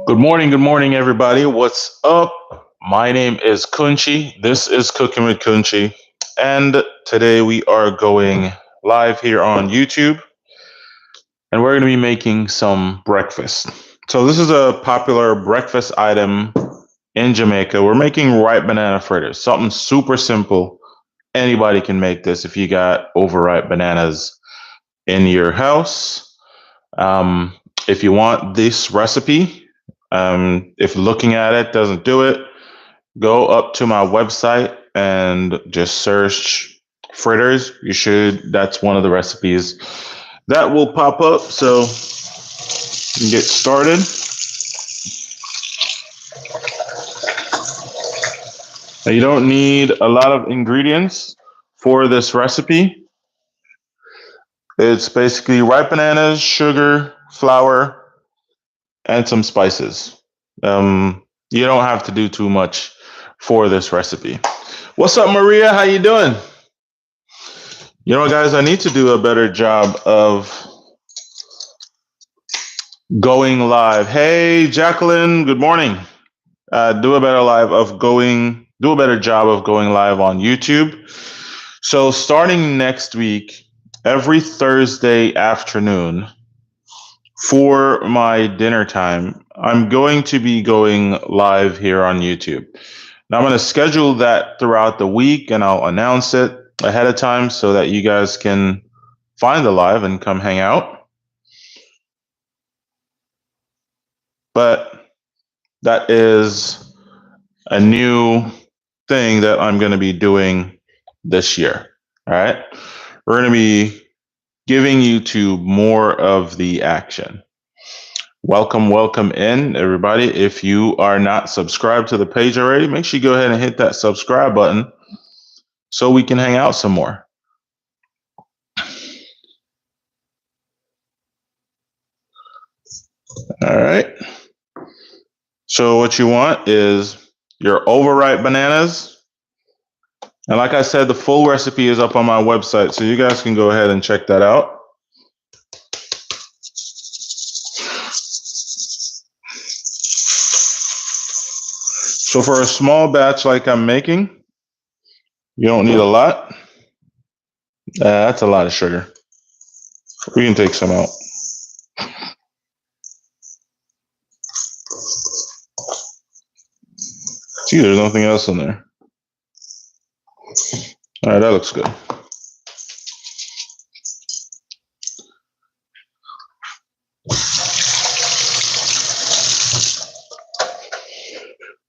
Good morning, everybody. What's up? My name is Kunchi. This is Cooking with Kunchi. And today we are going live here on YouTube and we're going to be making some breakfast. So, this is a popular breakfast item in Jamaica. We're making ripe banana fritters, something super simple. Anybody can make this if you got overripe bananas in your house. Um, if you want this recipe, if looking at it doesn't do it, go up to my website and just search fritters. That's one of the recipes that will pop up. So you can get started. Now, you don't need a lot of ingredients for this recipe. It's basically ripe bananas, sugar, flour, and some spices. You don't have to do too much for this recipe. What's up, Maria? How you doing? You know, guys, I need to do a better job of going live. Hey, Jacqueline, good morning. Do a better job of going live on YouTube. So starting next week, every Thursday afternoon for my dinner time, I'm going to be going live here on YouTube. Now I'm going to schedule that throughout the week and I'll announce it ahead of time so that you guys can find the live and come hang out. But that is a new thing that I'm going to be doing this year. All right. We're going to be giving YouTube more of the action. Welcome in, everybody. If you are not subscribed to the page already, make sure you go ahead and hit that subscribe button so we can hang out some more. All right. So what you want is your overripe bananas. And like I said, the full recipe is up on my website, so you guys can go ahead and check that out. So for a small batch like I'm making, you don't need a lot. That's a lot of sugar. We can take some out. See, there's nothing else in there. All right, that looks good.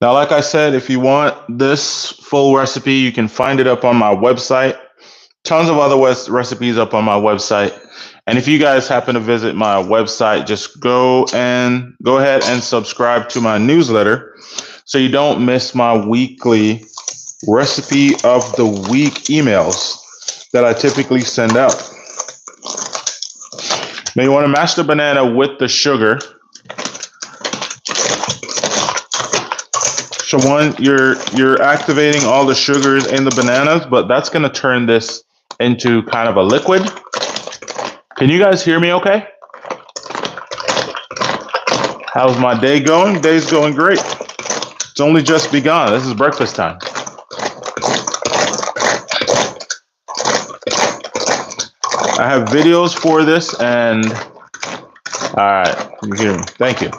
Now, like I said, if you want this full recipe, you can find it up on my website. Tons of other recipes up on my website. And if you guys happen to visit my website, just go ahead and subscribe to my newsletter so you don't miss my weekly recipe of the week emails that I typically send out. Now you want to mash the banana with the sugar. So you're activating all the sugars in the bananas, but that's going to turn this into kind of a liquid. Can you guys hear me okay? How's my day going? Day's going great. It's only just begun. This is breakfast time. I have videos for this and all right, you hear me. Thank you.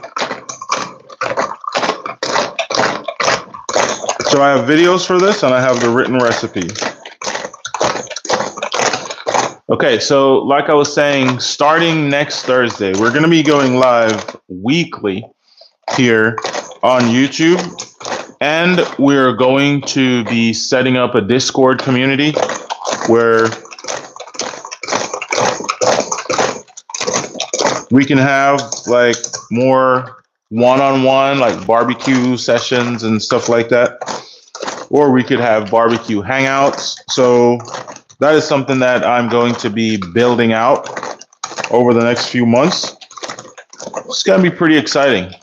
So I have videos for this and I have the written recipe. Okay, so like I was saying, starting next Thursday, we're going to be going live weekly here on YouTube. And we're going to be setting up a Discord community where we can have like more one-on-one, like barbecue sessions and stuff like that. Or we could have barbecue hangouts. So that is something that I'm going to be building out over the next few months. It's going to be pretty exciting.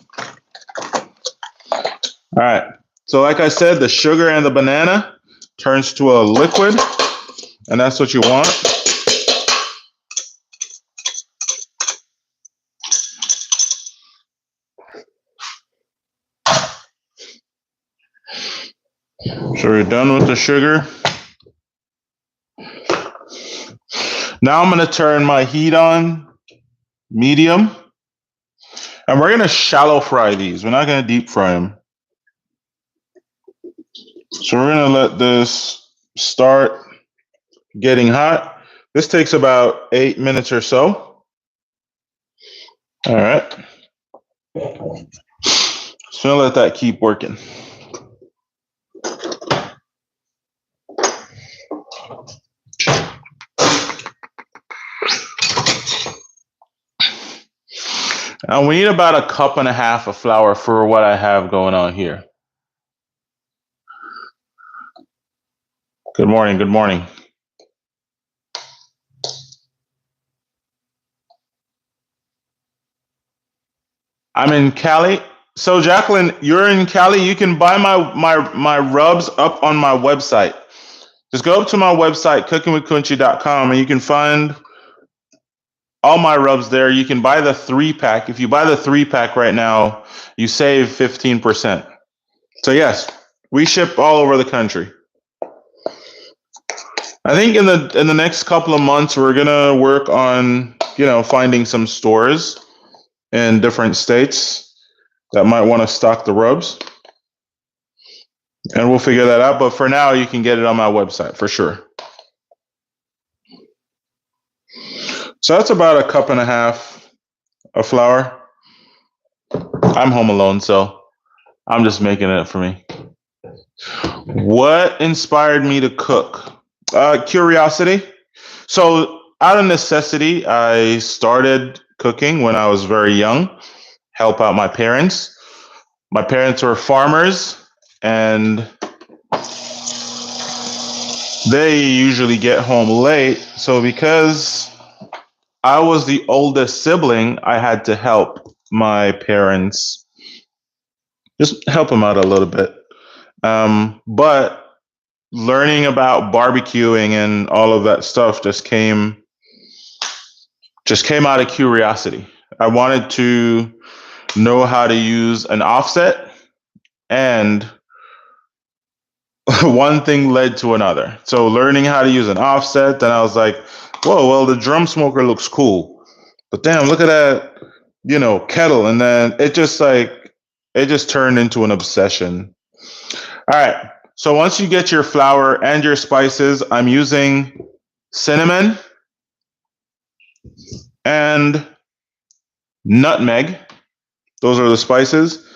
All right. So like I said, the sugar and the banana turns to a liquid, and that's what you want. So we're done with the sugar. Now I'm going to turn my heat on medium. And we're going to shallow fry these. We're not going to deep fry them. So we're going to let this start getting hot. This takes about 8 minutes or so. All right. So I'll let that keep working. And we need about 1.5 cups of flour for what I have going on here. Good morning. Good morning. I'm in Cali. So Jacqueline, you're in Cali. You can buy my rubs up on my website. Just go up to my website, cookingwithkunchi.com, and you can find all my rubs there. You can buy the 3-pack. If you buy the 3-pack right now, you save 15%. So yes, we ship all over the country. I think in the next couple of months we're gonna work on finding some stores in different states that might want to stock the rubs, and we'll figure that out. But for now, you can get it on my website for sure. So that's about 1.5 cups of flour. I'm home alone, so I'm just making it for me. What inspired me to cook? Curiosity. So out of necessity, I started cooking when I was very young, help out my parents. My parents were farmers, and they usually get home late. So because I was the oldest sibling, I had to help my parents, just help them out a little bit. But learning about barbecuing and all of that stuff just came out of curiosity. I wanted to know how to use an offset, and one thing led to another. So learning how to use an offset, then I was like, whoa, well, the drum smoker looks cool, but damn, look at that, kettle. And then it just turned into an obsession. All right. So once you get your flour and your spices, I'm using cinnamon and nutmeg. Those are the spices.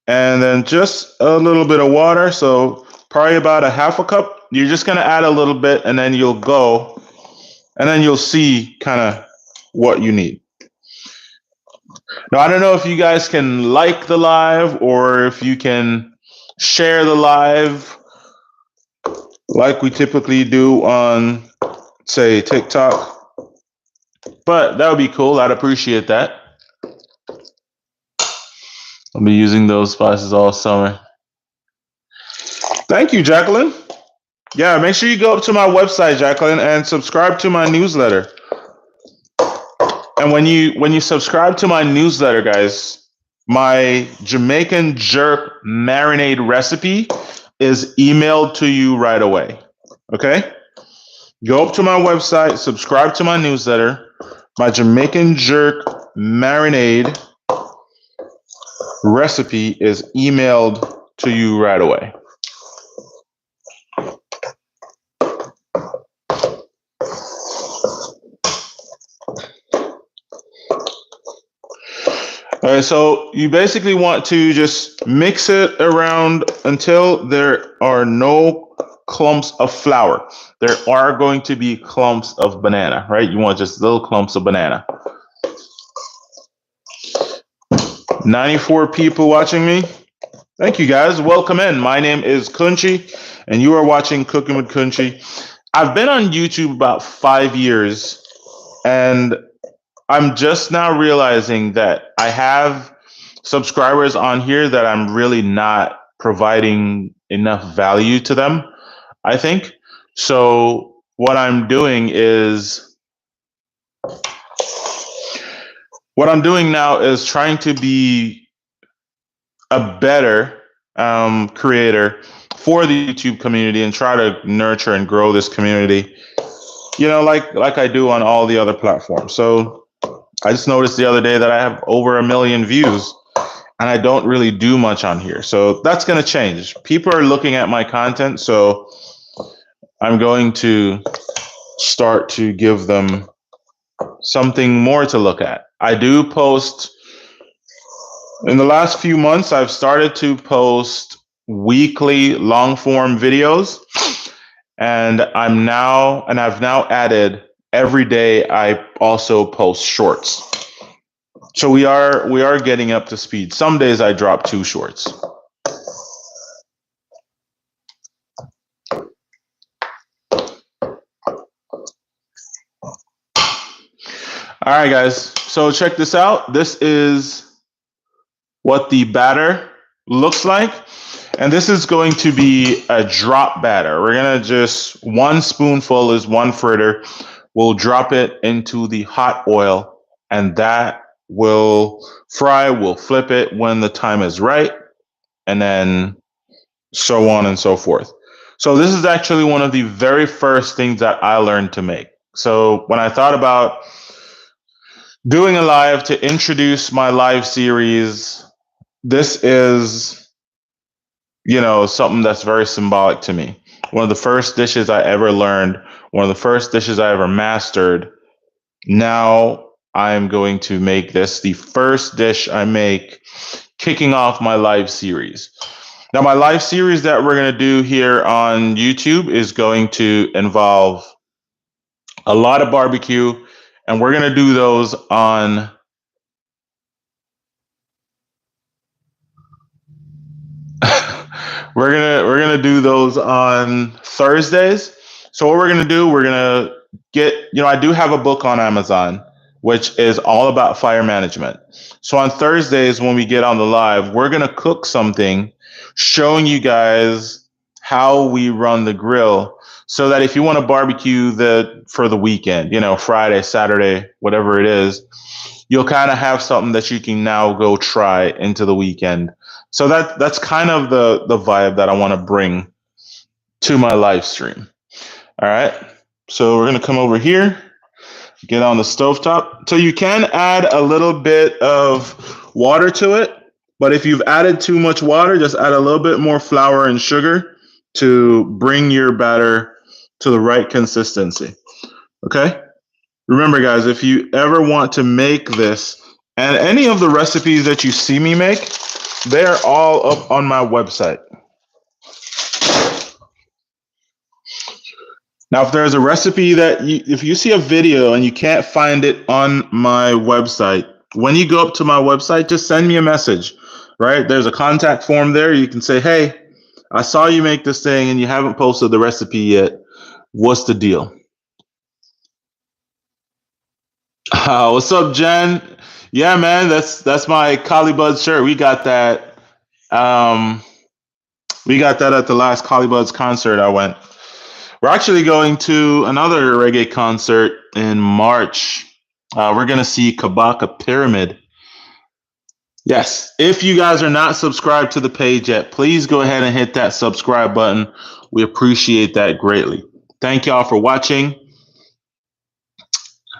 And then just a little bit of water. So probably about 1/2 cup. You're just going to add a little bit, and then you'll go, and then you'll see kind of what you need. Now, I don't know if you guys can like the live or if you can share the live like we typically do on, say, TikTok, but that would be cool. I'd appreciate that. I'll be using those spices all summer. Thank you, Jacqueline. Yeah, make sure you go up to my website, Jacqueline, and subscribe to my newsletter. And when you subscribe to my newsletter, guys, my Jamaican jerk marinade recipe is emailed to you right away. Okay? Go up to my website, subscribe to my newsletter. My Jamaican jerk marinade recipe is emailed to you right away. All right, so you basically want to just mix it around until there are no clumps of flour. There are going to be clumps of banana, right? You want just little clumps of banana. 94 people watching me. Thank you, guys. Welcome in. My name is Kunchi, and you are watching Cooking with Kunchi. I've been on YouTube about 5 years, and I'm just now realizing that I have subscribers on here that I'm really not providing enough value to them, I think. So what I'm doing now is trying to be a better creator for the YouTube community and try to nurture and grow this community, like I do on all the other platforms. So I just noticed the other day that I have over 1 million views and I don't really do much on here. So that's going to change. People are looking at my content, so I'm going to start to give them something more to look at. I do post in the last few months, I've started to post weekly long form videos, and I've now added every day I also post shorts. So we are getting up to speed. Some days I drop 2 shorts. All right, guys. So check this out. This is what the batter looks like. And this is going to be a drop batter. We're going to just 1 spoonful is 1 fritter. We'll drop it into the hot oil and that will fry. We'll flip it when the time is right and then so on and so forth. So this is actually one of the very first things that I learned to make. So when I thought about doing a live to introduce my live series, this is, something that's very symbolic to me. One of the first dishes I ever learned, one of the first dishes I ever mastered. Now I'm going to make this the first dish I make kicking off my live series. Now, my live series that we're going to do here on YouTube is going to involve a lot of barbecue, and we're going to do those on we're gonna do those on Thursdays. So what we're gonna do, we're gonna get, I do have a book on Amazon, which is all about fire management. So on Thursdays when we get on the live, we're gonna cook something, showing you guys how we run the grill, so that if you want to barbecue for the weekend, Friday, Saturday, whatever it is, you'll kind of have something that you can now go try into the weekend. So that's kind of the vibe that I want to bring to my live stream. All right. So we're gonna come over here, get on the stovetop. So you can add a little bit of water to it, but if you've added too much water, just add a little bit more flour and sugar to bring your batter to the right consistency. Okay. Remember, guys, if you ever want to make this and any of the recipes that you see me make, they're all up on my website. Now, if there's a recipe if you see a video and you can't find it on my website, when you go up to my website, just send me a message, right? There's a contact form there. You can say, hey, I saw you make this thing and you haven't posted the recipe yet. What's the deal? What's up, Jen? Yeah, man, that's my Collie shirt. Um, we got that at the last Collie concert I went. We're actually going to another reggae concert in March. We're going to see Kabaka Pyramid. Yes, if you guys are not subscribed to the page yet, please go ahead and hit that subscribe button. We appreciate that greatly. Thank y'all for watching.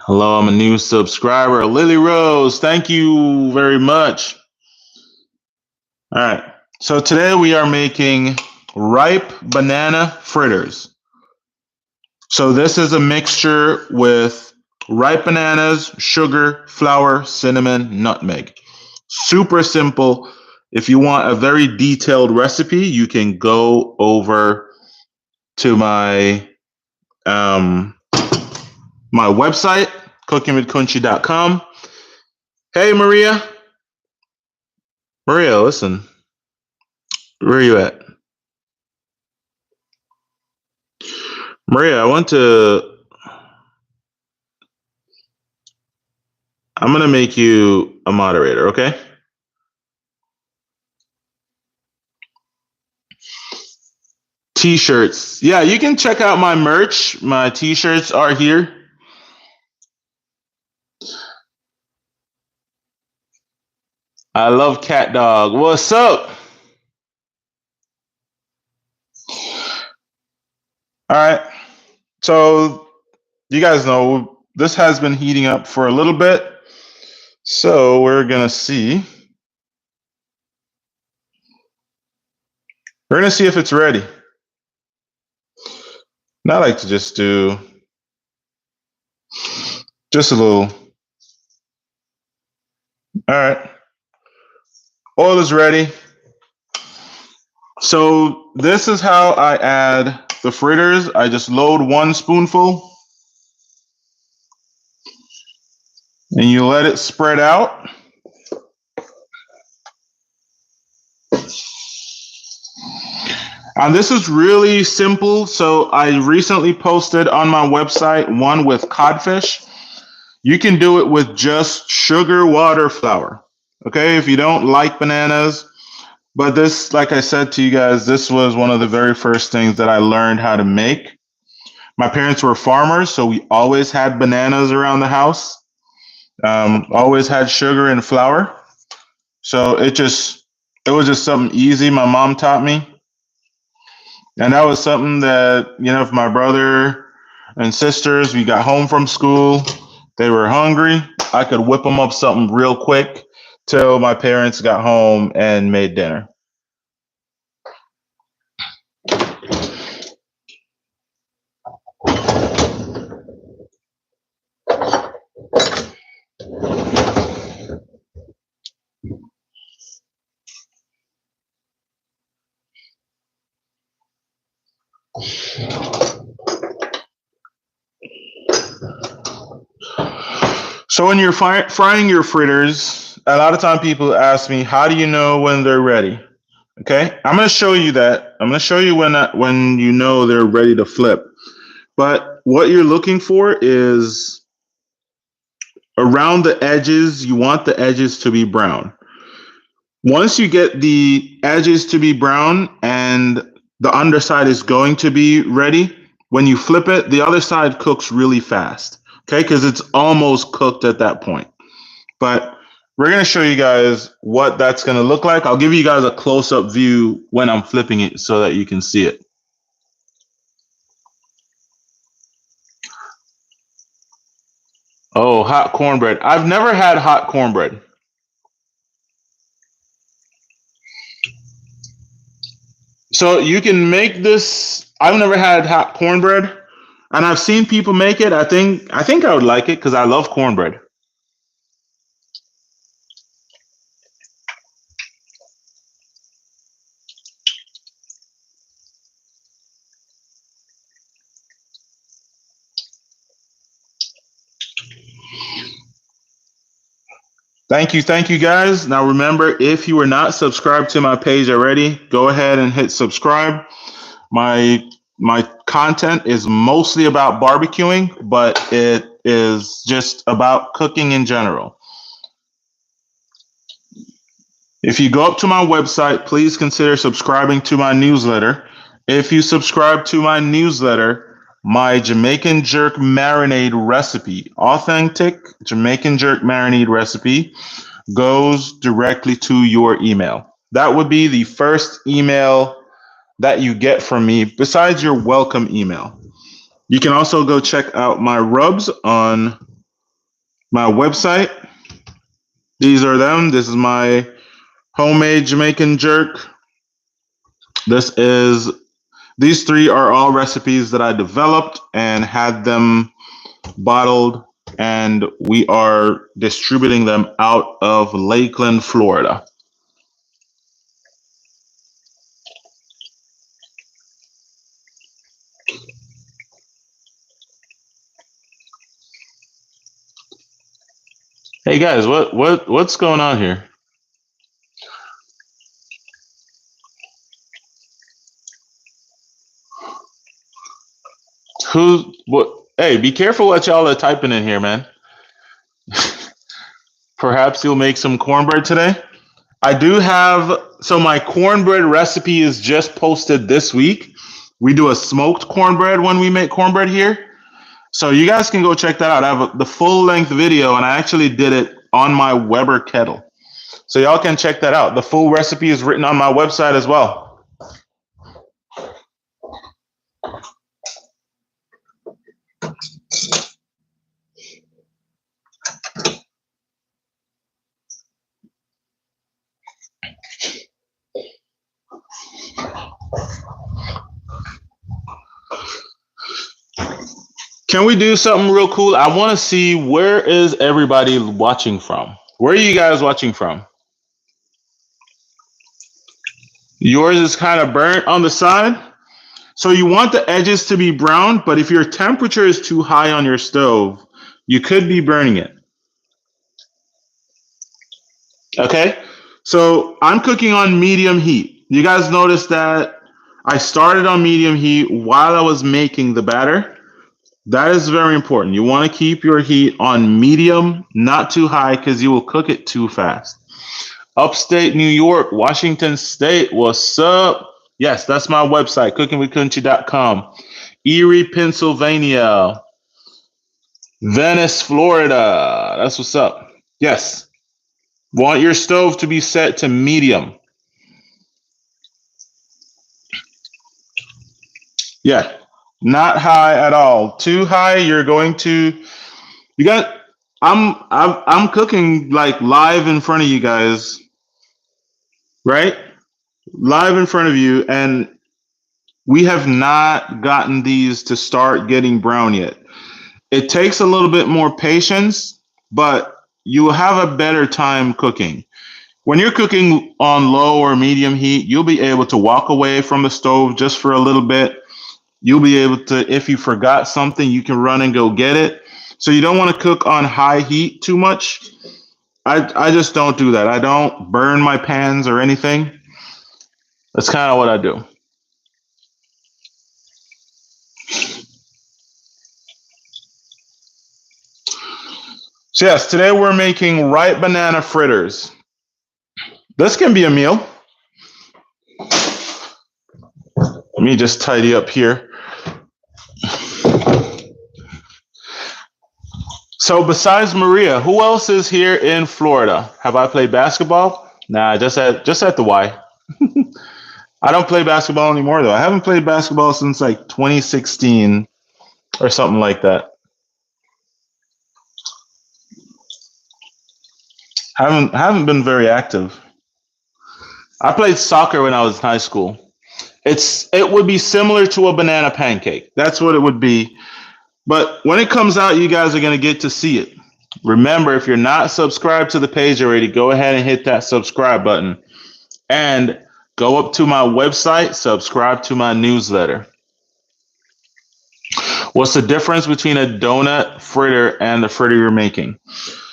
Hello, I'm a new subscriber, Lily Rose. Thank you very much. All right, so today we are making ripe banana fritters. So this is a mixture with ripe bananas, sugar, flour, cinnamon, nutmeg. Super simple. If you want a very detailed recipe, you can go over to my my website, cookingwithkunchi.com. Hey, Maria. Maria, listen. Where are you at? Maria, I'm going to make you a moderator, okay? T-shirts. Yeah, you can check out my merch. My T-shirts are here. I love Cat Dog. What's up? All right. So you guys know this has been heating up for a little bit. So we're gonna see. We're gonna see if it's ready. And I like to just do just a little. All right. Oil is ready. So this is how I add the fritters. I just load 1 spoonful and you let it spread out. And this is really simple. So I recently posted on my website one with codfish. You can do it with just sugar, water, flour. Okay, if you don't like bananas. But this, like I said to you guys, this was one of the very first things that I learned how to make. My parents were farmers, so we always had bananas around the house. Always had sugar and flour. So it was just something easy my mom taught me. And that was something that, if my brother and sisters, we got home from school, they were hungry, I could whip them up something real quick till my parents got home and made dinner. So when you're frying your fritters, a lot of time people ask me, "How do you know when they're ready?" Okay, I'm going to show you that. I'm going to show you when you know they're ready to flip. But what you're looking for is around the edges. You want the edges to be brown. Once you get the edges to be brown and the underside is going to be ready, when you flip it, the other side cooks really fast. Okay, because it's almost cooked at that point. But we're going to show you guys what that's going to look like. I'll give you guys a close-up view when I'm flipping it so that you can see it. Oh, hot cornbread. I've never had hot cornbread. So you can make this. I've never had hot cornbread, and I've seen people make it. I think I would like it because I love cornbread. Thank you guys. Now remember, if you are not subscribed to my page already, go ahead and hit subscribe. My content is mostly about barbecuing, but it is just about cooking in general. If you go up to my website, please consider subscribing to my newsletter. If you subscribe to my newsletter, my Jamaican jerk marinade recipe, authentic Jamaican jerk marinade recipe, goes directly to your email. That would be the first email that you get from me besides your welcome email. You can also go check out my rubs on my website. These are them. This is my homemade Jamaican jerk. This is These three are all recipes that I developed and had them bottled, and we are distributing them out of Lakeland, Florida. Hey guys, what's going on here? Who what Hey, be careful what y'all are typing in here, man. Perhaps you'll make some cornbread today. I do have So my cornbread recipe is just posted this week. We do a smoked cornbread when we make cornbread here. So you guys can go check that out. I have the full length video, and I actually did it on my Weber kettle. So y'all can check that out. The full recipe is written on my website as well. Can we do something real cool? I want to see where is everybody watching from? Where are you guys watching from? Yours is kind of burnt on the side. So you want the edges to be brown, but if your temperature is too high on your stove, you could be burning it. Okay? So I'm cooking on medium heat. You guys notice that I started on medium heat while I was making the batter. That is very important. You want to keep your heat on medium, not too high, because you will cook it too fast. Upstate New York, Washington State, what's up? Yes, that's my website, cookingwithkunchi.com. Erie, Pennsylvania. Venice, Florida. That's what's up. Yes. Want your stove to be set to medium. Yeah. Not high at all. Too high, you're going to you got I'm cooking like live in front of you guys, right? Live in front of you, and we have not gotten these to start getting brown yet. It takes a little bit more patience, but you will have a better time cooking. When you're cooking on low or medium heat, you'll be able to walk away from the stove just for a little bit. You'll be able to, if you forgot something, you can run and go get it. So you don't want to cook on high heat too much. I just don't do that. I don't burn my pans or anything. That's kind of what I do. So yes, today we're making ripe banana fritters. This can be a meal. Let me just tidy up here. So besides Maria, who else is here in Florida? Have I played basketball? Nah, just at the Y. I don't play basketball anymore though. I haven't played basketball since like 2016 or something like that. Haven't been very active. I played soccer when I was in high school. It would be similar to a banana pancake. That's what it would be. But when it comes out, you guys are going to get to see it. Remember, if you're not subscribed to the page already, go ahead and hit that subscribe button and go up to my website, subscribe to my newsletter. What's the difference between a donut fritter and the fritter you're making?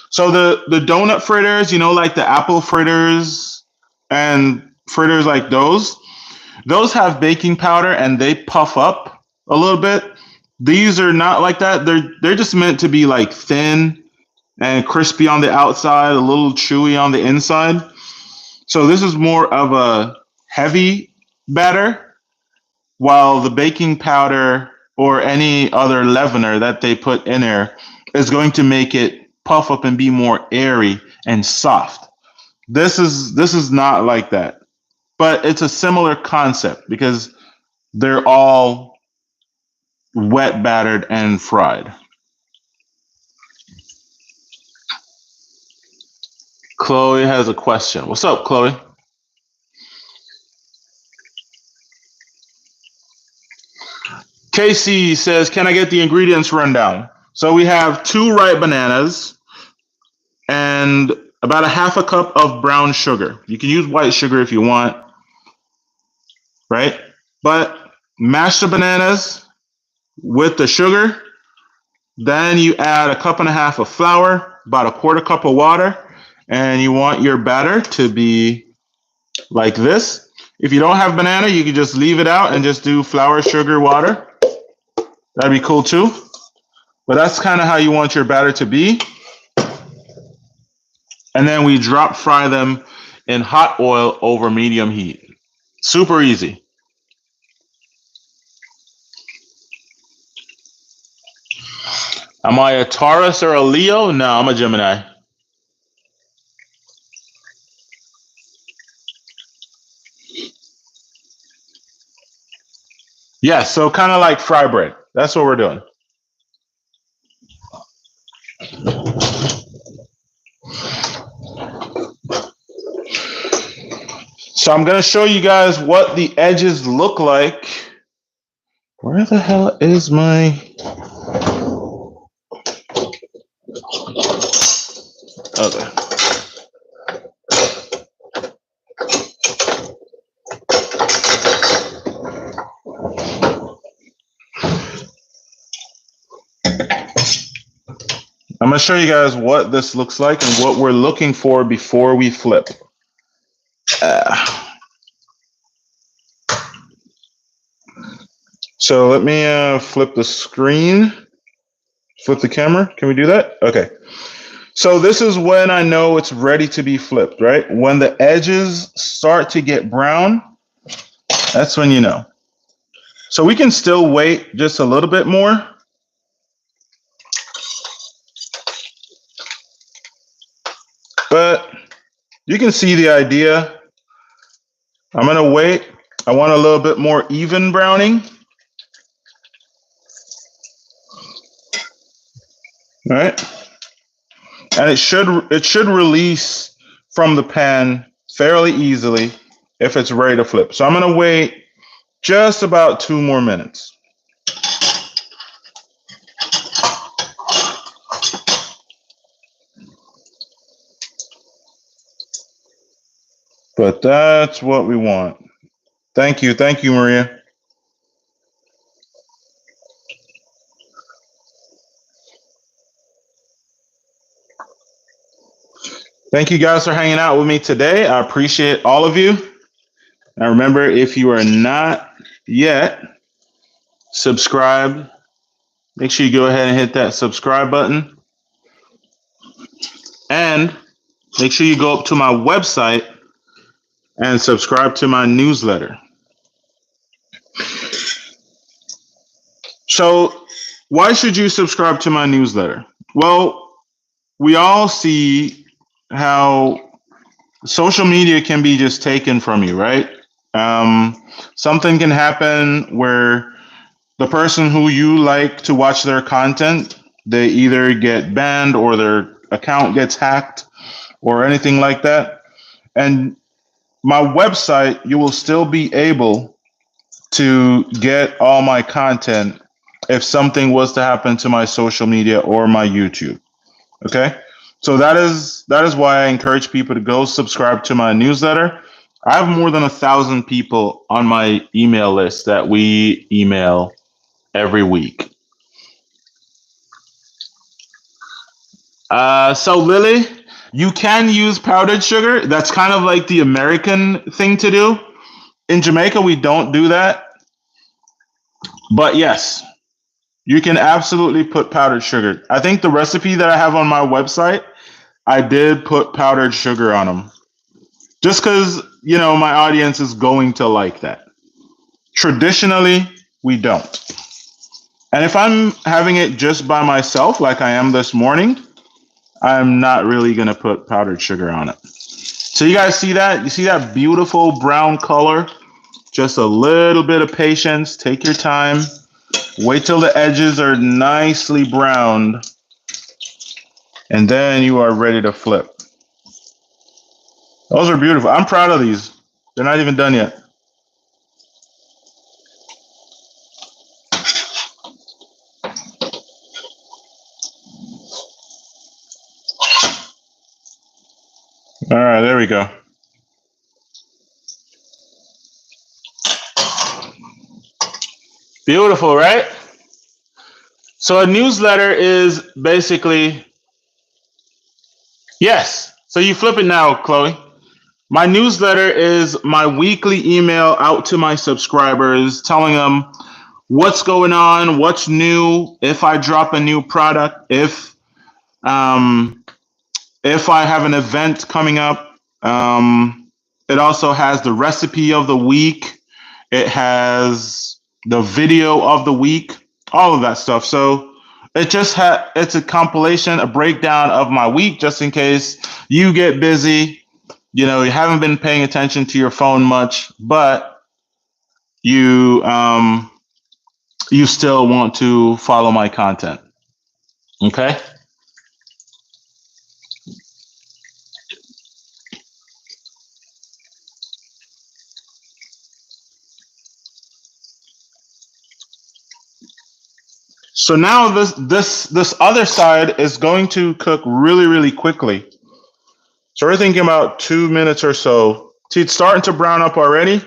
So the donut fritters, like the apple fritters and fritters like those have baking powder and they puff up a little bit. These are not like that. They're just meant to be like thin and crispy on the outside, a little chewy on the inside. So this is more of a heavy batter, while the baking powder or any other leavener that they put in there is going to make it puff up and be more airy and soft. This is not like that. But it's a similar concept because they're all wet battered and fried. Chloe has a question. What's up, Chloe? Casey says, can I get the ingredients rundown? So we have 2 ripe bananas and about a half a cup of brown sugar. You can use white sugar if you want, right? But mash the bananas with the sugar. Then you add a cup and a half of flour, about a quarter cup of water, and you want your batter to be like this. If you don't have banana, you can just leave it out and just do flour, sugar, water. That'd be cool too. But that's kind of how you want your batter to be. And then we drop fry them in hot oil over medium heat. Super easy. Am I a Taurus or a Leo? No, I'm a Gemini. Yeah, so kind of like fry bread. That's what we're doing. So I'm going to show you guys what the edges look like. Where the hell is my... Okay. I'm going to show you guys what this looks like and what we're looking for before we flip. So let me flip the screen, flip the camera. Can we do that? Okay. So this is when I know it's ready to be flipped, right? When the edges start to get brown, that's when you know. So we can still wait just a little bit more. But you can see the idea. I'm going to wait. I want a little bit more even browning. All right. And it should release from the pan fairly easily if it's ready to flip. So I'm going to wait just about 2 more minutes. But that's what we want. Thank you, Maria. Thank you guys for hanging out with me today. I appreciate all of you. Now remember, if you are not yet subscribed, make sure you go ahead and hit that subscribe button. And make sure you go up to my website and subscribe to my newsletter. So why should you subscribe to my newsletter? Well, we all see how social media can be just taken from you, right? Something can happen where the person who you like to watch their content, they either get banned or their account gets hacked or anything like that. And my website, you will still be able to get all my content if something was to happen to my social media or my YouTube. Okay? So that is why I encourage people to go subscribe to my newsletter. I have more than 1,000 people on my email list that we email every week. So Lily, you can use powdered sugar. That's kind of like the American thing to do. In Jamaica, we don't do that. But yes, you can absolutely put powdered sugar. I think the recipe that I have on my website, I did put powdered sugar on them. Just because, my audience is going to like that. Traditionally, we don't. And if I'm having it just by myself, like I am this morning, I'm not really going to put powdered sugar on it. So you guys see that? You see that beautiful brown color? Just a little bit of patience. Take your time. Wait till the edges are nicely browned. And then you are ready to flip. Those are beautiful. I'm proud of these. They're not even done yet. All right, there we go. Beautiful, right? So a newsletter is basically, yes. So you flip it now, Chloe. My newsletter is my weekly email out to my subscribers telling them what's going on, what's new, if I drop a new product, if I have an event coming up. It also has the recipe of the week. It has the video of the week, all of that stuff. So it's a compilation, a breakdown of my week, just in case you get busy. You haven't been paying attention to your phone much, but you still want to follow my content. Okay? So now this other side is going to cook really, really quickly. So we're thinking about 2 minutes or so. See, it's starting to brown up already,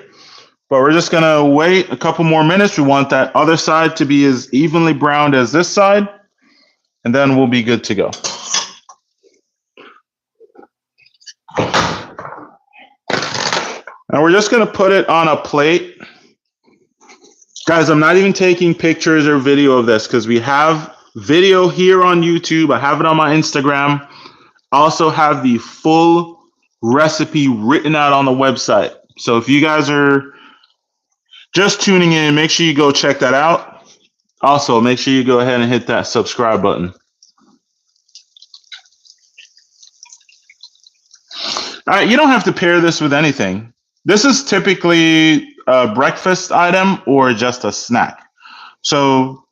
but we're just gonna wait a couple more minutes. We want that other side to be as evenly browned as this side, and then we'll be good to go. And we're just gonna put it on a plate. Guys, I'm not even taking pictures or video of this because we have video here on YouTube. I have it on my Instagram. I also have the full recipe written out on the website. So if you guys are just tuning in, make sure you go check that out. Also, make sure you go ahead and hit that subscribe button. All right, you don't have to pair this with anything. This is typically a breakfast item or just a snack. So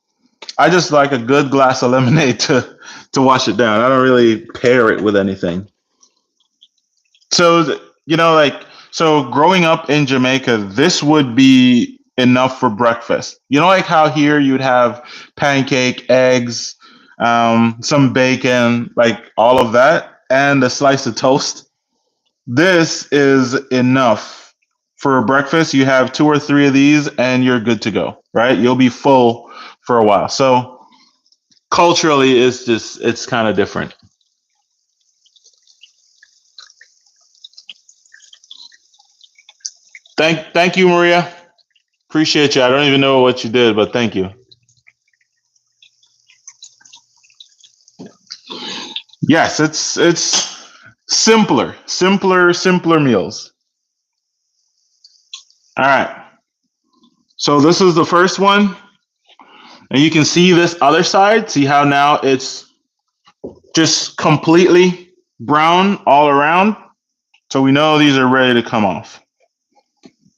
I just like a good glass of lemonade to wash it down. I don't really pair it with anything. So, so growing up in Jamaica, this would be enough for breakfast. You know, like how here you'd have pancake, eggs, some bacon, like all of that, and a slice of toast. This is enough for breakfast. You have 2 or 3 of these, and you're good to go, right? You'll be full for a while. So culturally, it's kind of different. Thank you, Maria. Appreciate you. I don't even know what you did, but thank you. Yes, it's simpler meals. All right. So this is the first one, and you can see this other side. See how now it's just completely brown all around. So we know these are ready to come off.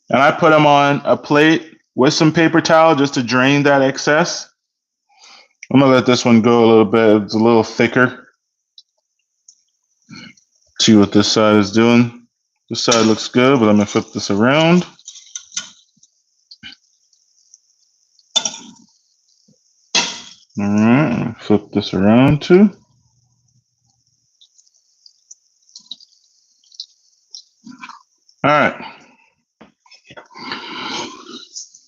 And I put them on a plate with some paper towel just to drain that excess. I'm gonna let this one go a little bit. It's a little thicker. See what this side is doing. This side looks good, but I'm gonna flip this around. All right, flip this around too. All right.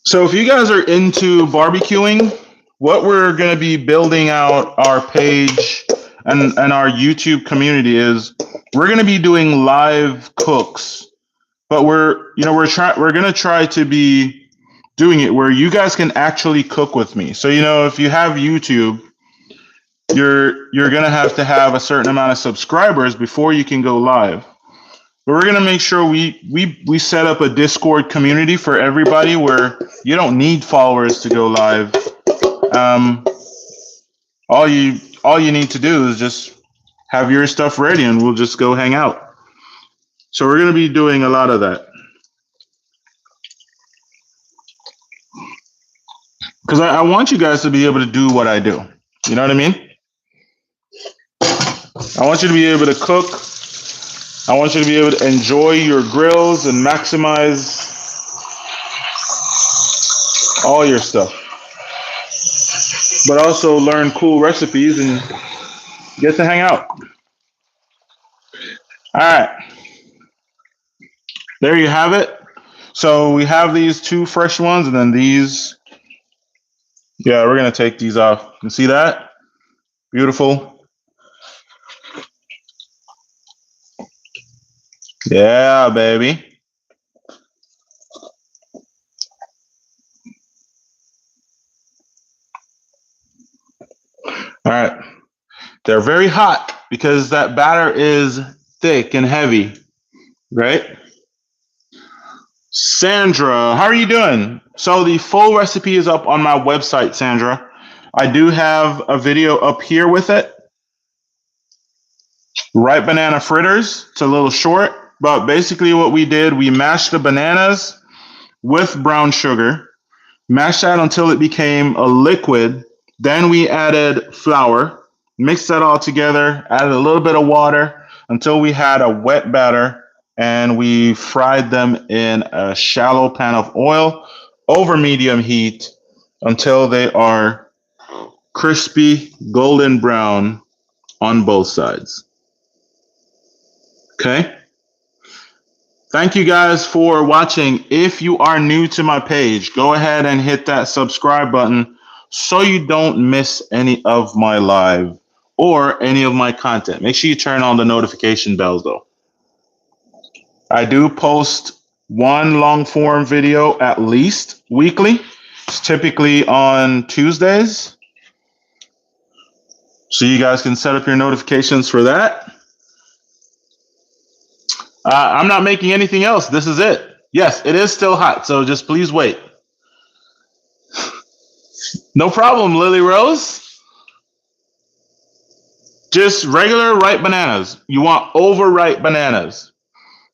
So if you guys are into barbecuing, what we're going to be building out our page and our YouTube community is we're going to be doing live cooks, but we're going to try to be doing it where you guys can actually cook with me. So if you have YouTube, you're going to have a certain amount of subscribers before you can go live. But we're gonna make sure we set up a Discord community for everybody where you don't need followers to go live. All you need to do is just have your stuff ready, and we'll just go hang out. So we're gonna be doing a lot of that because I want you guys to be able to do what I do. You know what I mean? I want you to be able to cook. I want you to be able to enjoy your grills and maximize all your stuff, but also learn cool recipes and get to hang out. All right, there you have it. So we have these 2 fresh ones, and then these. Yeah, we're gonna take these off. You can see that? Beautiful. Yeah, baby. All right. They're very hot because that batter is thick and heavy, right? Sandra, how are you doing? So the full recipe is up on my website, Sandra. I do have a video up here with it. Ripe banana fritters. It's a little short, but basically what we did, we mashed the bananas with brown sugar, mashed that until it became a liquid. Then we added flour, mixed that all together, added a little bit of water until we had a wet batter, and we fried them in a shallow pan of oil over medium heat until they are crispy, golden brown on both sides. Okay. Thank you guys for watching. If you are new to my page, go ahead and hit that subscribe button so you don't miss any of my live or any of my content. Make sure you turn on the notification bells though. I do post one long form video at least weekly. It's typically on Tuesdays. So you guys can set up your notifications for that. I'm not making anything else. This is it. Yes, it is still hot, so just please wait. No problem, Lily Rose. Just regular ripe bananas. You want overripe bananas.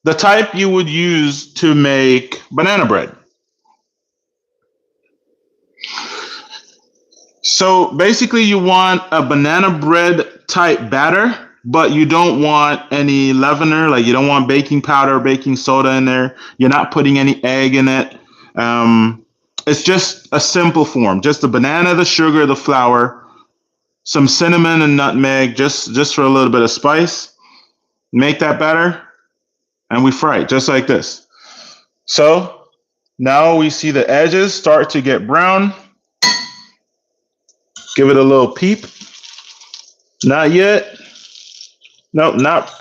The type you would use to make banana bread. So basically you want a banana bread type batter, but you don't want any leavener, like you don't want baking powder, baking soda in there. You're not putting any egg in it. It's just a simple form, just the banana, the sugar, the flour, some cinnamon and nutmeg, just for a little bit of spice. Make that batter, and we fry it just like this. So now we see the edges start to get brown. Give it a little peep. Not yet. Nope, not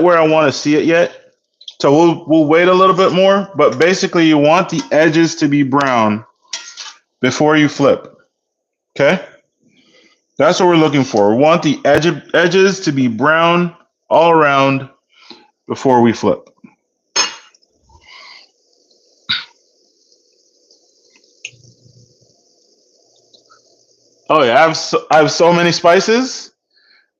where I want to see it yet. So we'll wait a little bit more, but basically you want the edges to be brown before you flip. Okay? That's what we're looking for. We want the edges to be brown all around before we flip. Oh yeah, I have so many spices.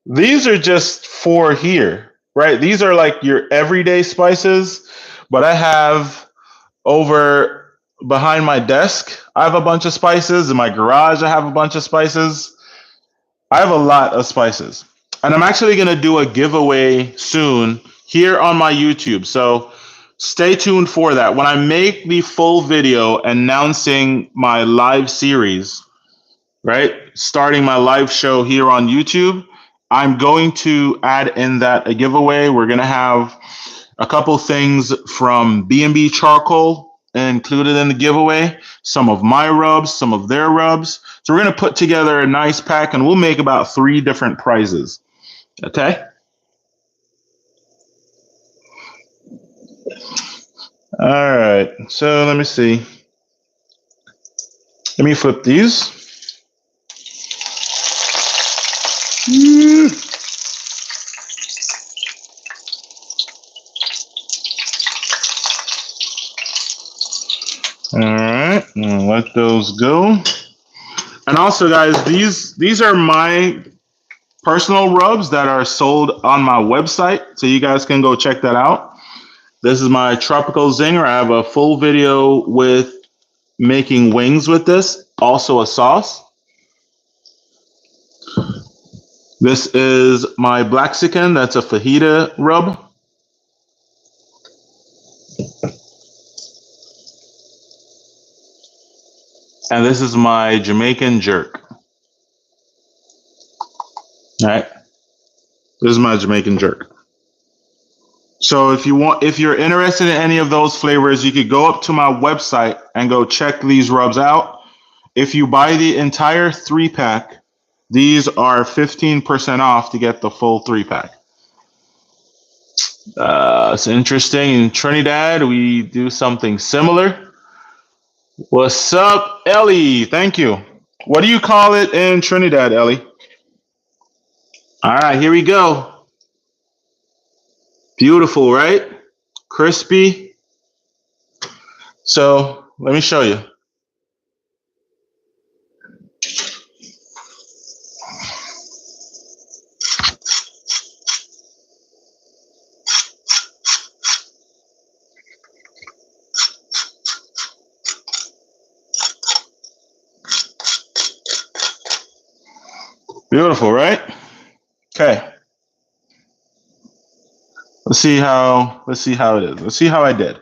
These are just for here, right? These are like your everyday spices, but I have over behind my desk, I have a bunch of spices. In my garage, I have a bunch of spices. I have a lot of spices. And I'm actually going to do a giveaway soon here on my YouTube. So stay tuned for that. When I make the full video announcing my live series, right? Starting my live show here on YouTube, I'm going to add in that a giveaway. We're going to have a couple things from B&B Charcoal included in the giveaway, some of my rubs, some of their rubs. So we're going to put together a nice pack and we'll make about 3 different prizes. Okay? All right. So let me see. Let me flip these. All right, let those go. And also, guys, these are my personal rubs that are sold on my website, so you guys can go check that out. This is my tropical zinger. I have a full video with making wings with this, also a sauce. This is my Blaxican. That's a fajita rub. And this is my Jamaican jerk. All right. This is my Jamaican jerk. So if you're interested in any of those flavors, you could go up to my website and go check these rubs out. If you buy the entire 3-pack, these are 15% off to get the full 3-pack. It's interesting. In Trinidad, we do something similar. What's up, Ellie? Thank you. What do you call it in Trinidad, Ellie? All right, here we go. Beautiful, right? Crispy. So let me show you. Beautiful, right? Okay. Let's see how it is. Let's see how I did.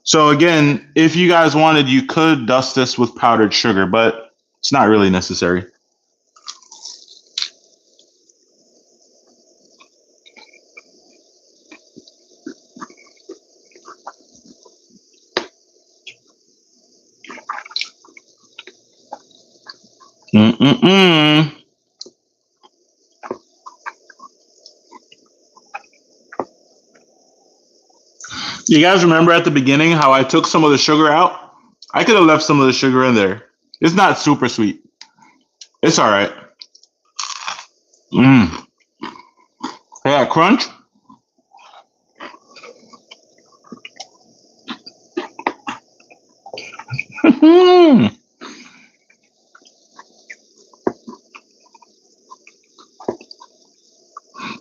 So again, if you guys wanted, you could dust this with powdered sugar, but it's not really necessary. Mm-mm-mm. You guys remember at the beginning how I took some of the sugar out? I could have left some of the sugar in there. It's not super sweet. It's all right. Mm. Yeah, crunch.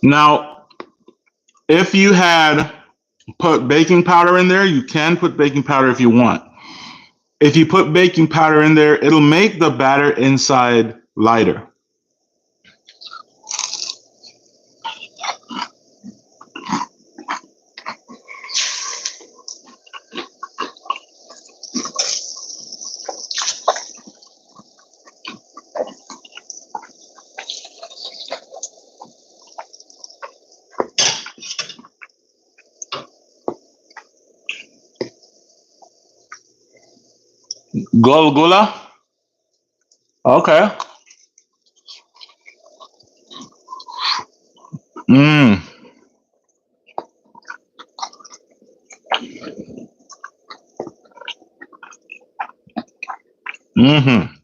Now, if you had put baking powder in there, you can put baking powder if you want. If you put baking powder in there, it'll make the batter inside lighter. Gulgula? Okay. Mm. Mm-hmm.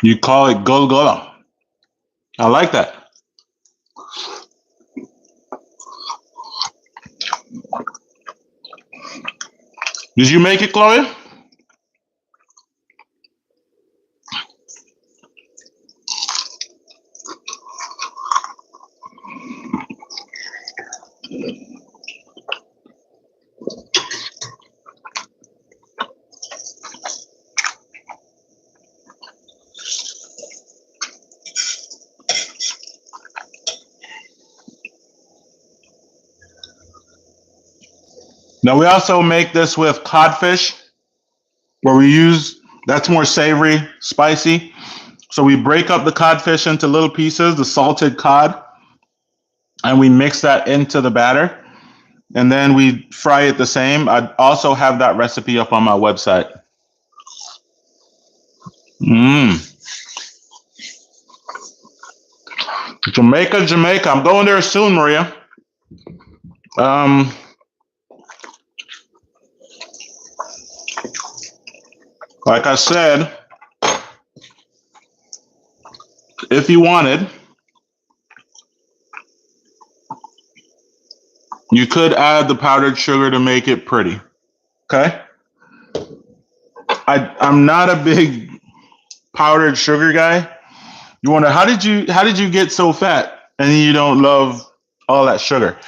You call it gulgula. I like that. Did you make it, Chloe? Now we also make this with codfish, where we use that's more savory, spicy. So we break up the codfish into little pieces, the salted cod, and we mix that into the batter, and then we fry it the same. I also have that recipe up on my website. Mmm. Jamaica, Jamaica. I'm going there soon, Maria. Um, like I said, if you wanted, you could add the powdered sugar to make it pretty. Okay. I'm not a big powdered sugar guy. You wonder how did you get so fat and you don't love all that sugar?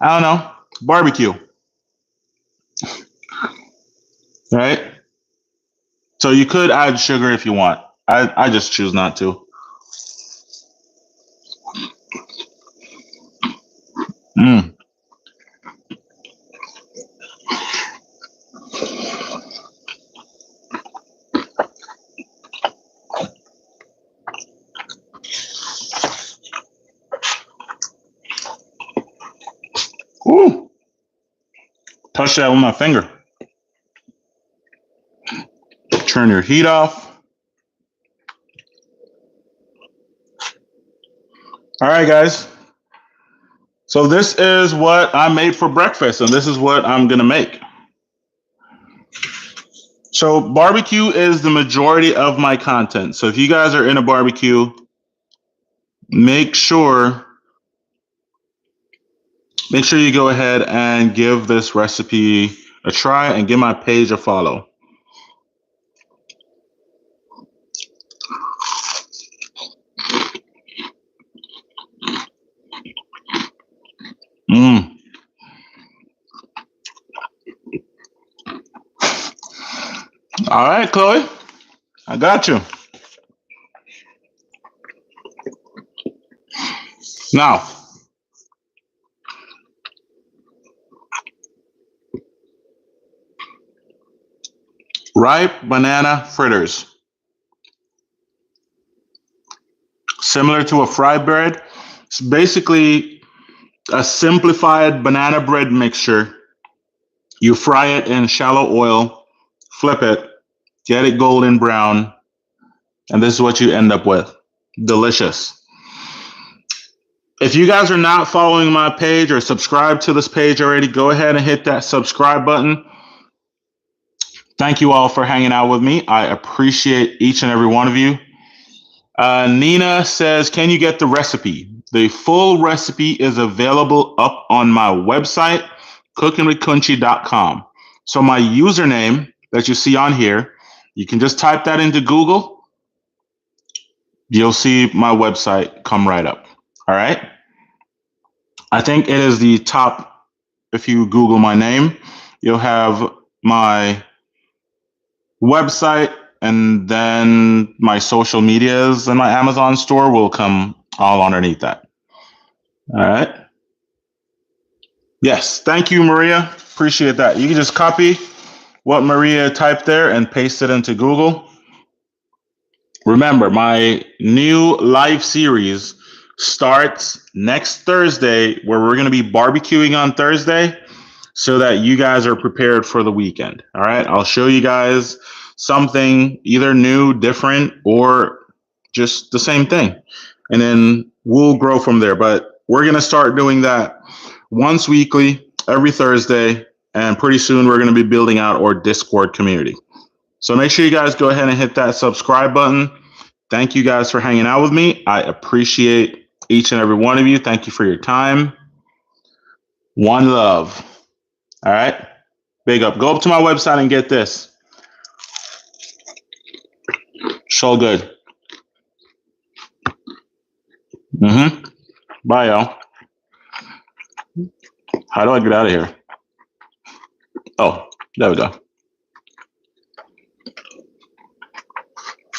I don't know. Barbecue, right? So you could add sugar if you want. I just choose not to. Mm. Ooh. Touch that with my finger. Turn your heat off. All right, guys. So this is what I made for breakfast, and this is what I'm gonna make. So barbecue is the majority of my content. So if you guys are in a barbecue, make sure you go ahead and give this recipe a try and give my page a follow. Mm. All right, Chloe, I got you. Now, ripe banana fritters. Similar to a fry bread, it's basically a simplified banana bread mixture You fry it in shallow oil, flip it, get it golden brown, and this is what you end up with. Delicious. If you guys are not following my page or subscribed to this page already, go ahead and hit that subscribe button. Thank you all for hanging out with me. I appreciate each and every one of you. Nina says, can you get the recipe? The full recipe is available up on my website, cookingwithkunchi.com. So my username that you see on here, you can just type that into Google. You'll see my website come right up. All right. I think it is the top. If you Google my name, you'll have my website, and then my social medias and my Amazon store will come all underneath that. All right. Yes. Thank you, Maria. Appreciate that. You can just copy what Maria typed there and paste it into Google. Remember, my new live series starts next Thursday, where we're going to be barbecuing on Thursday so that you guys are prepared for the weekend. All right. I'll show you guys something either new, different, or just the same thing. And then we'll grow from there. But we're going to start doing that once weekly, every Thursday. And pretty soon we're going to be building out our Discord community. So make sure you guys go ahead and hit that subscribe button. Thank you guys for hanging out with me. I appreciate each and every one of you. Thank you for your time. One love. All right. Big up. Go up to my website and get this. So good. Bye, y'all. How do I get out of here? Oh, there we go.